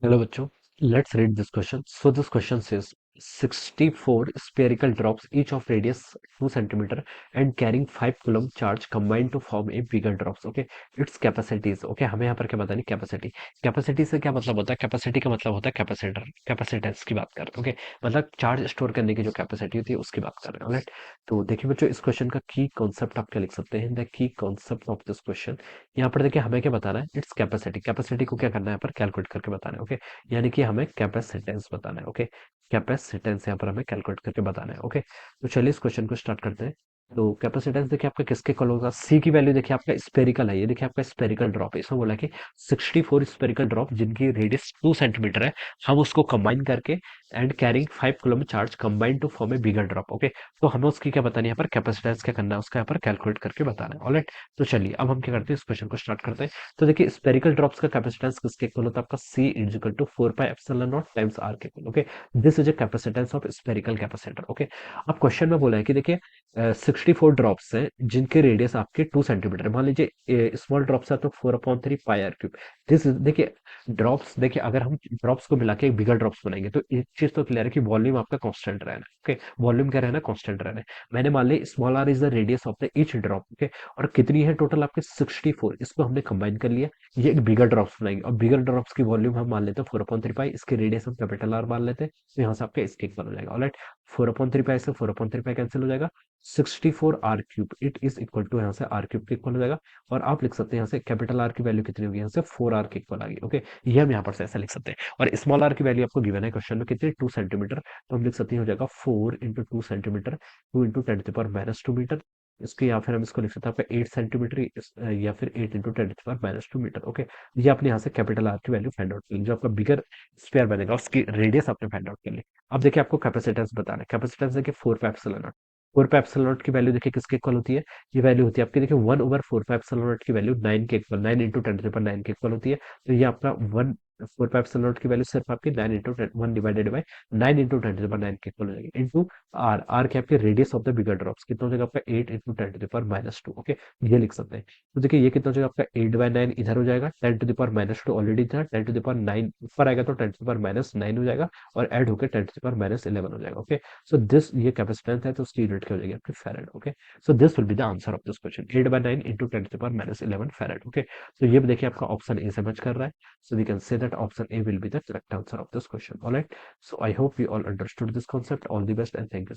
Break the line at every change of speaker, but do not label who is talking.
Hello बच्चों, let's read this question. So this question says 64 spherical drops each of radius 2 centimeter and carrying 5 coulomb charge combined to form a bigger drops. Okay, its capacity is okay. हमें यहाँ पर क्या बतानी capacity. Capacity से क्या मतलब होता है? कैपेसिटी का मतलब होता है कैपेसिटर, कैपेसिटेंस की बात कर रहे हैं। ओके, मतलब चार्ज स्टोर करने की जो कैपेसिटी होती है उसकी बात कर रहे हैं। राइट, तो देखिए बच्चों, इस क्वेश्चन का की कॉन्सेप्ट आप क्या लिख सकते हैं? The key concept of this question, यहाँ पर देखिए हमें क्या बताना है? Its capacity. कैपेसिटी को क्या करना है? यहाँ पर कैलकुलेट करके बताना है। ओके, यानी कि हमें कैपेसिटेंस बताना है। ओके, कैपेसिटेंस यहाँ पर हमें कैलकुलेट करके बताना है। ओके, तो चलिए इस क्वेश्चन को स्टार्ट करते हैं। तो कैपेसिटेंस देखिए आपका किसके इक्वल होगा? सी की वैल्यू देखिए आपका स्पेरिकल है, ये देखिए आपका स्पेरिकल ड्रॉप है। इसमें बोला कि 64 स्पेरिकल ड्रॉप जिनकी रेडियस 2 सेंटीमीटर है, हम उसको कंबाइन करके and carrying 5 coulomb charge combine to form a bigger drop. Okay, तो हमें उसकी क्या बतानी है? यहाँ पर कैपेसिटेंस क्या करना है? उसका यहाँ पर कैलकुलेट करके बताना है। ऑलराइट, तो चलिए अब हम क्या करते हैं, इस क्वेश्चन को स्टार्ट करते हैं। तो देखिए स्पेरिकल ड्रॉप्स का कैपेसिटेंस किसके इक्वल होता है? आपका C is equal to 4 pi epsilon naught times R के equal. Okay, this is a capacitance of spherical capacitor. Okay, अब क्वेश्चन में बोला है कि देखिए 64 ड्रॉप्स हैं जिनके रेडियस आपके 2 सेंटीमीटर। मान लीजिए स्मॉल ड्रॉप्स है तो 4/3 पाई आर क्यूब। दिस देखिए ड्रॉप्स, देखिए अगर हम ड्रॉप्स को मिला के एक बिगर ड्रॉप्स बनाएंगे तो एक चीज तो क्लियर है कि वॉल्यूम आपका कांस्टेंट रहना है। ओके, वॉल्यूम क्या रहना है? कांस्टेंट रहना है। मैंने मान ली small r is the radius of the each drop. Okay, और कितनी है टोटल आपके? 64। इसको हमने कंबाइन कर लिया, ये एक बिगर ड्रॉप्स बनाएंगे। और बिगर ड्रॉप्स की वॉल्यूम हम मान लेते हैं 4/3 पाई, इसके रेडियस हम कैपिटल आर मान लेते हैं, तो यहाँ से आपका इसके इक्वल हो जाएगा। ऑलराइट, 4/3 पाई से 4/3 पाई कैंसिल हो जाएगा, 64 R cube it is equal to, यहाँ से आर क्यूब के इक्वल हो जाएगा। और आप लिख सकते हैं यहाँ से कैपिटल आर की वैल्यू कितनी होगी? यहाँ से 4 आर के इक्वल आ गई। ओके, ये हम यहाँ पर से ऐसा लिख सकते हैं। और स्मॉल आर की वैल्यू आपको गिवन है क्वेश्चन में कितनी? 2 सेंटीमीटर, तो हम लिख सकते हैं हो जाएगा 4 into 2 centimetre, 2 into 10 to the power -2 metre. इसके या फिर हम इसको लिख सकते हैं आपका 8 सेंटीमीटर या फिर 8 into 10 to the power -2 metre. Okay, ये आपने यहाँ से कैपिटल आर की वैल्यू फाइंड आउट कर ली, जो आपका बिगर स्क्वायर बनेगा उसकी रेडियस आपने फाइंड आउट कर ली। अब देखिए आपको कैपेसिटेंस बताना है। कैपेसिटेंस देखिए 4 pi epsilon not. 4 pi epsilon not की वैल्यू देखिए किसके इक्वल होती है? ये वैल्यू होती है आपकी, देखिए 1/4 पाई एप्सिलॉन नॉट की वैल्यू 9 के equal, 9 into 10 to the power 9 के इक्वल होती है। तो ये आपका 1 4 पाई एप्सिलॉन नॉट की वैल्यू सिर्फ आपकी 9 into 1 divided by 9 into 10 to the power 9 के इक्वल हो जाएगी, इंटू आर। आर क्या आपके? Radius of the bigger drops. कितना हो जाएगा आपका? 8 into 10 to the power -2। Okay, ये लिख सकते हैं। तो देखिए ये कितना हो जाएगा आपका? 8/9 इधर हो जाएगा, 10 to the power -2 ऑलरेडी था, 10 to the power 9 ऊपर आएगा तो 10 to the power -9 हो जाएगा, और ऐड होकर 10 to the power -11 हो जाएगा। ओके, सो दिस ये कैपेसिटेंस है, तो उसकी यूनिट क्या हो जाएगी आपकी? Farad. Okay, so this will be the answer of this question, 8/9 into 10 to the power -11 farad. Okay, तो ये भी देखिए आपका ऑप्शन ए से मैच कर रहा है। So we can say that option A will be the correct answer of this question. All right. So I hope we all understood this concept. All the best and thank you.